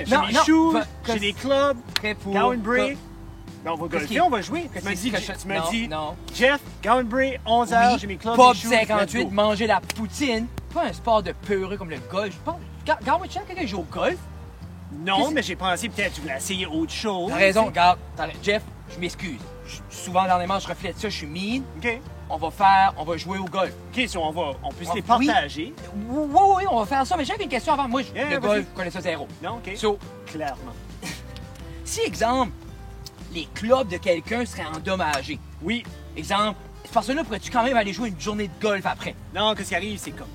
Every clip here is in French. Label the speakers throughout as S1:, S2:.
S1: j'ai des shoes,
S2: j'ai
S1: j'ai des clubs, Gowan Bray. Non, on va golfer, on va jouer. Tu m'as dit, Jeff, Gowan Bray, 11h, j'ai mes clubs,
S2: Pub
S1: mes shoes.
S2: 58, manger la poutine. Pas un sport de peureux comme le golf. Regarde-moi, tu sais quelqu'un qui joue au golf?
S1: Non, mais j'ai pensé peut-être que tu voulais essayer autre chose.
S2: T'as raison, regarde. Jeff, je m'excuse. Souvent dans les matchs, je reflète ça, je suis mean.
S1: OK.
S2: On va jouer au golf.
S1: OK, so on peut se les partager.
S2: Oui, on va faire ça, mais j'ai une question avant. Moi, le golf, je connais ça zéro.
S1: Non, OK.
S2: So,
S1: clairement.
S2: Si, exemple, les clubs de quelqu'un seraient endommagés.
S1: Oui.
S2: Exemple, cette personne-là pourrais-tu quand même aller jouer une journée de golf après?
S1: Non, ce qui arrive, c'est comme,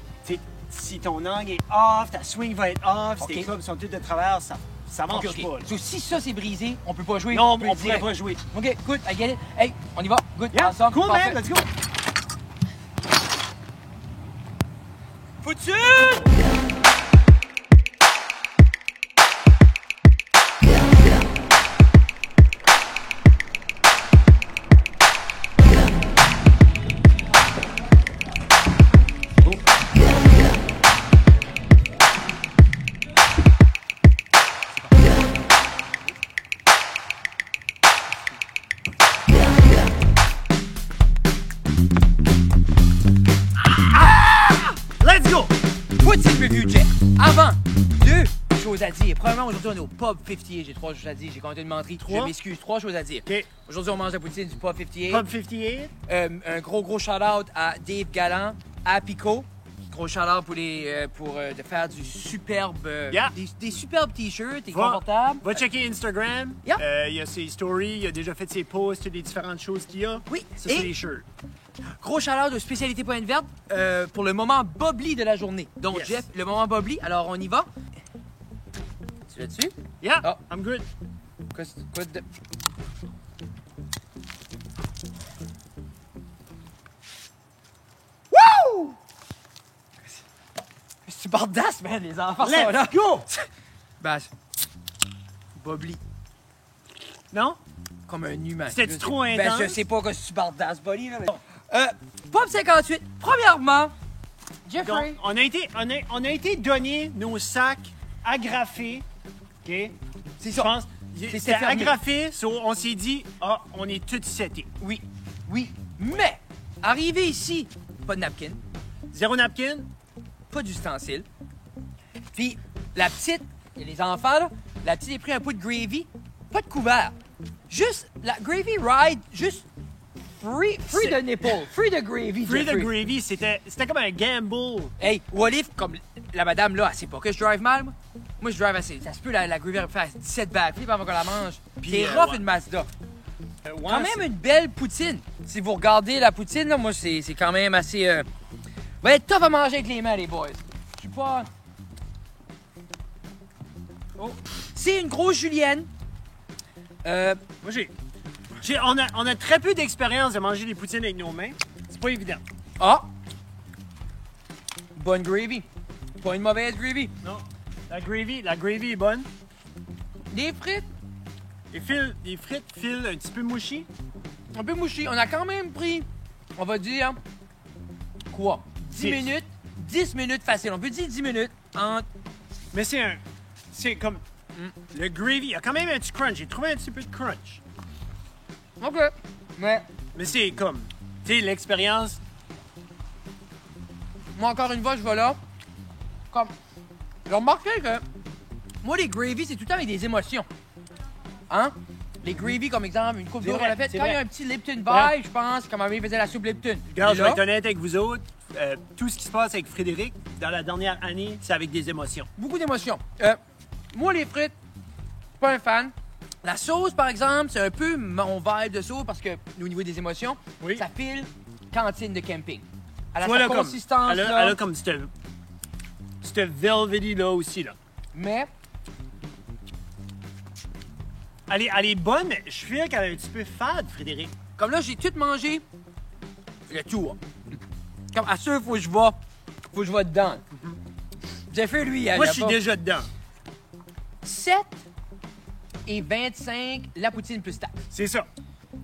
S1: si ton angle est off, ta swing va être off, si tes clubs sont tous de travers, ça marche pas.
S2: So, si ça c'est brisé, on peut pas jouer.
S1: Non, on pourrait pas jouer.
S2: OK, good, I get it. Hey, on y va. Good,
S1: yeah,
S2: awesome.
S1: Cool, man, let's go.
S2: Foutu! Review check. Avant, deux choses à dire. Premièrement, aujourd'hui, on est au Pub 58. J'ai 3 choses à dire. J'ai compté une menterie. Je m'excuse. 3 choses à dire.
S1: Okay.
S2: Aujourd'hui, on mange la poutine du Pub 58.
S1: Pub 58.
S2: Un gros shout-out à Dave Galland, à Pico. Gros shout-out pour de faire du superbe... des superbes t-shirts. T'es confortable.
S1: Va checker Instagram.
S2: Yeah.
S1: Il y a ses stories. Il a déjà fait ses posts, toutes les différentes choses qu'il y a.
S2: Oui.
S1: Ça, c'est les shirts.
S2: Gros chaleur de spécialité Pointe Verte pour le moment Bobli de la journée. Donc, yes. Jeff, le moment Bobli. Alors, on y va. Tu l'as dessus?
S1: Yeah, oh. I'm good.
S2: Quoi de... Wouh! C'est bardasse, man, les enfants sont là.
S1: Let's go!
S2: Ben, Bobli.
S1: Non?
S2: Comme un humain.
S1: C'était trop intense?
S2: Ben, je sais pas que c'est bardasse, Bobli, là. Mais... Pop 58, premièrement, Jeffrey.
S1: Donc, on a été donné nos sacs agrafés, OK?
S2: C'est ça.
S1: C'était agrafé, on s'est dit, on est tous setés.
S2: Oui, mais, arrivé ici, pas de napkin.
S1: Zéro napkin?
S2: Pas d'ustensile. Puis, la petite, et les enfants, là, la petite a pris un pot de gravy, pas de couvert. Juste, la gravy ride, juste... Free the nipple, free the gravy.
S1: Free the gravy, c'était comme un gamble.
S2: Hey, Walif, comme la madame là, elle sait pas que je drive mal, moi. Moi, je drive assez. Ça se peut, la gravy faire 17 backflips avant qu'on la mange. C'est rough une Mazda. Quand même une belle poutine. Si vous regardez la poutine, là, moi, c'est quand même assez... va être tough à manger avec les mains, les boys. Je suis pas... Oh. C'est une grosse julienne.
S1: Moi, on a très peu d'expérience de manger des poutines avec nos mains. C'est pas évident.
S2: Ah! Bonne gravy. Pas une mauvaise gravy.
S1: Non. La gravy est bonne.
S2: Des frites.
S1: Les frites filent un petit peu mouchi.
S2: Un peu mouchi. On a quand même pris, on va dire, quoi? 10 minutes? 10 minutes facile. On peut dire 10 minutes entre...
S1: Mais c'est comme... Le gravy, il y a quand même un petit crunch. J'ai trouvé un petit peu de crunch.
S2: OK. Mais
S1: c'est comme, tu sais, l'expérience.
S2: Moi, encore une fois, je vais là. Comme, j'ai remarqué que moi, les gravy, c'est tout le temps avec des émotions. Hein? Les gravy, comme exemple, une coupe d'eau qu'on a faite. Quand il y a un petit Lipton vibe, je pense, comme il faisait la soupe Lipton.
S1: Regarde, je vais être honnête avec vous autres. Tout ce qui se passe avec Frédéric dans la dernière année, c'est avec des émotions.
S2: Beaucoup d'émotions. Moi, les frites, je suis pas un fan. La sauce, par exemple, c'est un peu mon vibe de sauce parce que, au niveau des émotions, ça file cantine de camping. Elle a sa consistance,
S1: elle a comme cette velvety là aussi, là.
S2: Mais...
S1: Elle est bonne, mais je feel qu'elle est un petit peu fade, Frédéric.
S2: Comme là, j'ai tout mangé. Le tout, hein. Comme à sûr, faut que je vais dedans. J'ai fait lui,
S1: moi, je suis déjà dedans.
S2: 7 et 25 la poutine plus taxe.
S1: C'est ça.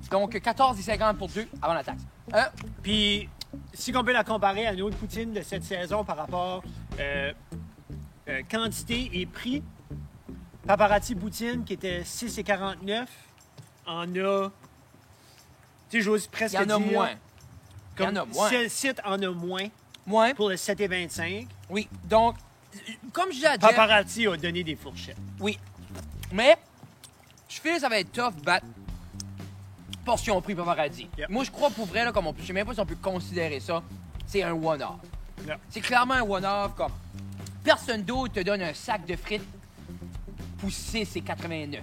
S2: Donc 14,50 pour 2 avant la taxe.
S1: Puis, si on peut la comparer à une autre poutine de cette saison par rapport quantité et prix, Paparazzi Poutine qui était 6,49. En a... Tu sais, j'ose presque dire...
S2: Il y en a moins. Il y en a moins.
S1: Le site en a moins.
S2: Moins.
S1: Pour le 7,25.
S2: Oui, donc, comme je disais à Jeff...
S1: Paparazzi a donné des fourchettes.
S2: Oui. Mais, je fais que ça va être tough battre portion prix Paparazzi.
S1: Yep.
S2: Moi, je crois pour vrai, là, comme je sais même pas si on peut considérer ça, c'est un one-off.
S1: Yep.
S2: C'est clairement un one-off, comme personne d'autre te donne un sac de frites pour 6,89, là.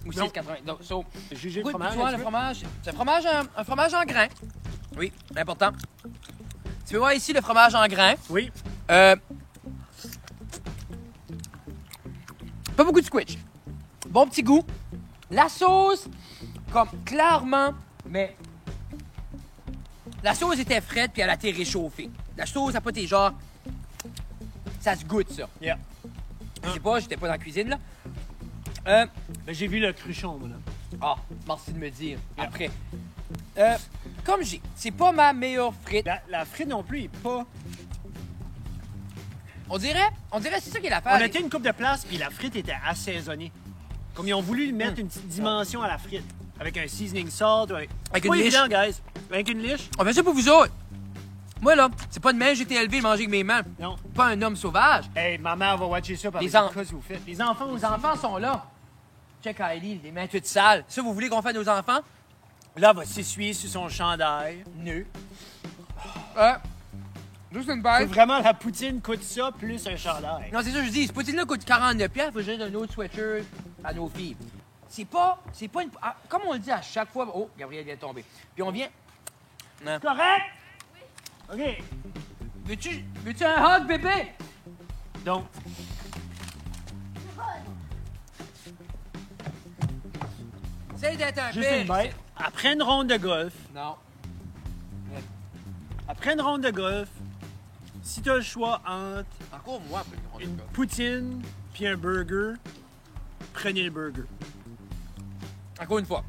S2: Ou 6,89. Donc, so,
S1: Juger le
S2: oui,
S1: fromage.
S2: tu vois, le fromage, c'est un fromage en grains. Oui, important. Tu peux voir ici le fromage en grains.
S1: Oui.
S2: Pas beaucoup de squitch. Bon petit goût. La sauce, comme clairement, mais la sauce était frette puis elle a été réchauffée. La sauce a pas été genre, ça se goûte ça.
S1: Yeah.
S2: Je sais pas, j'étais pas dans la cuisine là.
S1: Ben, j'ai vu le cruchon, moi, là.
S2: Ah, merci de me dire.
S1: Yeah.
S2: Après. Comme j'ai, c'est pas ma meilleure frite.
S1: La frite non plus est pas...
S2: On dirait c'est ça qui est l'affaire.
S1: On était une coupe de place, puis la frite était assaisonnée. Comme ils ont voulu mettre une petite dimension à la frite. Avec un seasoning salt.
S2: Avec une
S1: pas
S2: liche.
S1: évident, guys. Avec une liche.
S2: On fait ça pour vous autres. Moi là, c'est pas de même j'ai été élevé de manger avec mes mains.
S1: Non.
S2: Pas un homme sauvage.
S1: Hey, maman va watcher ça par
S2: Les
S1: les
S2: en-
S1: vous faites. Les enfants aussi.
S2: Les enfants sont là. Check Kylie, les mains toutes sales. Ça, vous voulez qu'on fasse nos enfants?
S1: Là, elle va s'essuyer sur son chandail.
S2: Nœud. Juste une
S1: Faut
S2: bête.
S1: vraiment, la poutine coûte ça, plus un chandail.
S2: Non, c'est ça que je dis. Ce poutine-là coûte 49$. Faut que je donne un autre sweatshirt à nos filles. C'est pas une... Ah, comme on le dit à chaque fois... Oh, Gabriel vient de tomber. Puis on vient... Non.
S1: Correct? OK.
S2: Veux-tu un hug, bébé?
S1: Donc,
S2: Essaye d'être un
S1: juste
S2: père.
S1: une bête. Après une ronde de golf,
S2: Non.
S1: si tu as le choix entre
S2: Encore moi, après le
S1: une poutine puis un burger, prenez le burger.
S2: Encore une fois.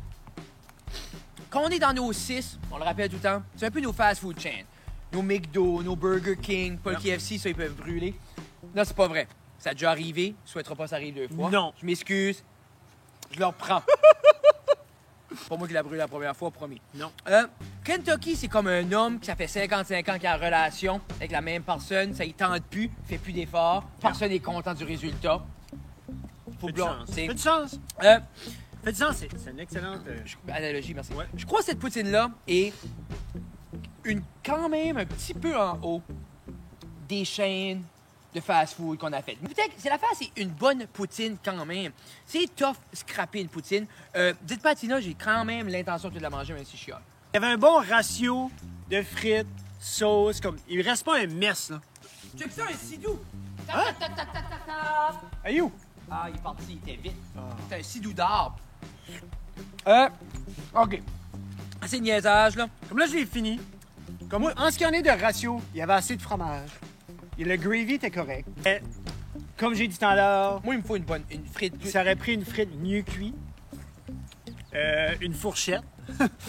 S2: Quand on est dans nos 6, on le rappelle tout le temps, c'est un peu nos fast food chains. Nos McDo, nos Burger King, pas le KFC, ça, ils peuvent brûler. Là, c'est pas vrai. Ça a déjà arrivé. Je souhaiterais pas que ça arrive 2 fois.
S1: Non.
S2: Je m'excuse. Je leur prends. C'est pas moi qui l'ai brûlé la première fois, promis.
S1: Non.
S2: Kentucky, c'est comme un homme qui ça fait 55 ans qu'il a une relation avec la même personne. Ça y tente plus, fait plus d'efforts. Personne n'est content du résultat. Faut
S1: Fait du
S2: blanc,
S1: sens.
S2: c'est-
S1: Fait du sens.
S2: Euh,
S1: Fait du sens, c'est une excellente...
S2: Analogie, merci.
S1: Ouais.
S2: Je crois que cette poutine-là est quand même un petit peu en haut des chaînes de fast-food qu'on a faites. Mais peut-être, c'est l'affaire, c'est une bonne poutine quand même. C'est tough scraper une poutine. Dites pas à Tina, j'ai quand même l'intention de la manger même si je suis hâte.
S1: Il y avait un bon ratio de frites, sauce, comme... Il reste pas un mess, là.
S2: Check ça, un sidou!
S1: Hein? Hey, you!
S2: Ah, il est parti, il était vite.
S1: Ah.
S2: C'est un sidou d'arbre. OK. C'est niaisage, là.
S1: Comme là, je l'ai fini. Comme moi, en ce qui en est de ratio, il y avait assez de fromage. Et le gravy était correct. Mais, comme j'ai dit tout à l'heure,
S2: Moi, il me faut une frite.
S1: ça aurait pris une frite mieux cuite. Une fourchette,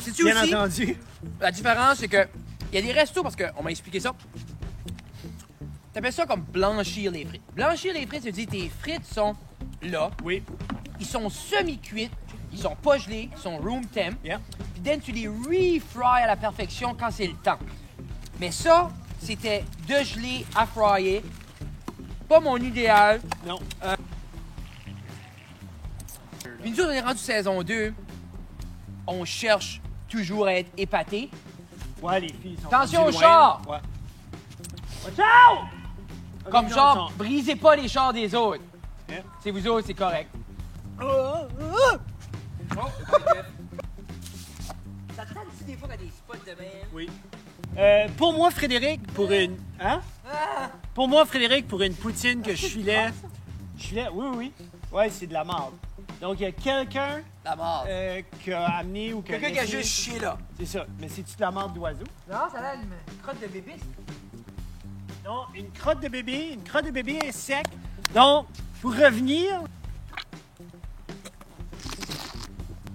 S2: C'est-tu
S1: bien
S2: aussi?
S1: entendu.
S2: La différence, c'est que il y a des restos, parce qu'on m'a expliqué ça. T'appelles ça comme blanchir les frites. Blanchir les frites, ça veut dire que tes frites sont là,
S1: Oui.
S2: ils sont semi-cuites, ils sont pas gelés, ils sont room temp.
S1: Yeah.
S2: Puis then, tu les refries à la perfection quand c'est le temps. Mais ça, c'était de geler à fryer. Pas mon idéal.
S1: Non.
S2: Puis nous autres, on est rendu saison 2. On cherche toujours à être épatés.
S1: Ouais, les filles sont...
S2: Attention
S1: rendues
S2: au
S1: loin.
S2: char!
S1: Ouais. Watch out! Ok,
S2: Comme
S1: non,
S2: genre,
S1: ils
S2: brisez pas les chars des autres.
S1: Yeah.
S2: C'est vous autres, c'est correct.
S1: sont-
S2: Ça te tente des fois qu'il y a des spots de même?
S1: Oui. Pour moi, Frédéric, pour une... Hein? Pour moi, Frédéric, pour une poutine que je filais... Oui, oui, oui. Ouais, c'est de la marde. Donc, il y a quelqu'un
S2: La mort.
S1: qui a amené ou qui a
S2: Quelqu'un qui a
S1: laissé-
S2: juste chié là.
S1: C'est ça. Mais c'est-tu de la marde d'oiseau?
S2: Non, ça a l'air d'une crotte de bébé.
S1: Non, une crotte de bébé. Une crotte de bébé est sec. Donc, pour revenir...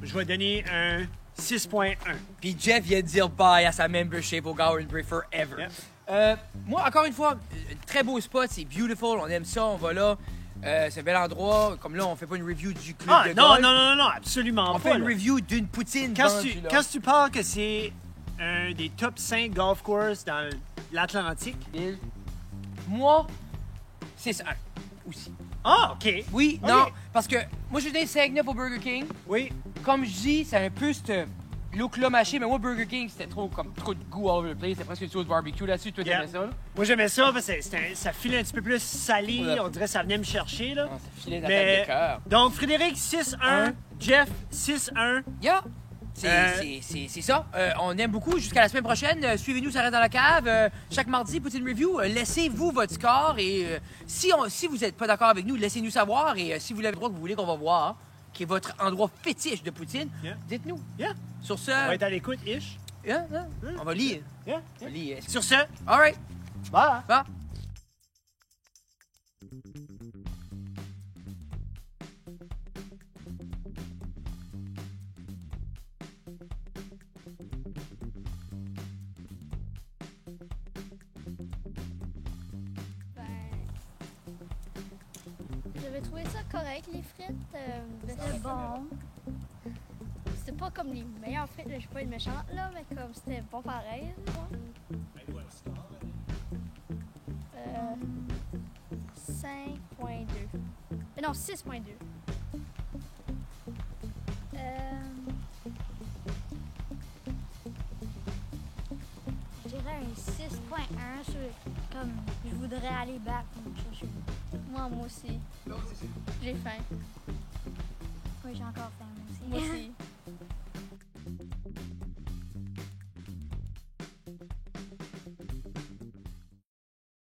S1: Je vais donner un 6.1.
S2: Puis Jeff vient de dire bye à sa membership au Gowan Bray Forever.
S1: Yeah.
S2: Moi, encore une fois, très beau spot, c'est beautiful, on aime ça, on va là. C'est un bel endroit. Comme là, on fait pas une review du club
S1: Ah,
S2: de
S1: non,
S2: golf.
S1: non, non, non, absolument
S2: On
S1: pas.
S2: fait une
S1: là.
S2: review d'une poutine
S1: Quand
S2: vendue,
S1: tu,
S2: là.
S1: quand tu parles que c'est un des top 5 golf courses dans l'Atlantique.
S2: Bill, moi, c'est ça aussi.
S1: Ah, OK.
S2: Oui,
S1: Ok.
S2: non, parce que moi, je suis dans 5-9 au Burger King.
S1: Oui.
S2: Comme je dis, c'est un peu ce look-là mâché, mais moi, Burger King, c'était trop de goût all over the place. C'était presque une sauce barbecue là-dessus. Toi,
S1: Yeah.
S2: t'aimais ça, là?
S1: Moi, j'aimais ça parce que ça filait un petit peu plus salé.
S2: Ouais.
S1: On dirait que ça venait me chercher, là.
S2: Ah, ça filait dans
S1: Mais-
S2: ta cœur.
S1: Donc, Frédéric, 6-1.
S2: Hein?
S1: Jeff, 6-1.
S2: Yeah! C'est ça. On aime beaucoup. Jusqu'à la semaine prochaine. Suivez-nous, ça reste dans la cave. Chaque mardi, Poutine Review. Laissez-vous votre score. Et si vous n'êtes pas d'accord avec nous, laissez-nous savoir. Et si vous l'avez droit que vous voulez qu'on va voir, qui est votre endroit fétiche de Poutine,
S1: Yeah.
S2: dites-nous.
S1: Yeah.
S2: Sur ce,
S1: On va être à l'écoute, ish.
S2: on va lire.
S1: Yeah.
S2: On va lire.
S1: Sur ce,
S2: All right.
S1: bye.
S2: Bye.
S3: J'avais trouvé ça correct, les frites. C'était bon. C'était pas comme les meilleures frites, là, je suis pas une méchante, là, mais comme c'était bon pareil. Là. 5.2. Non, 6.2.
S4: Je dirais un 6.1 sur comme je voudrais aller back pour me chercher.
S3: Moi aussi. J'ai faim.
S4: Oui, j'ai encore faim moi
S3: Moi
S4: aussi.
S3: aussi.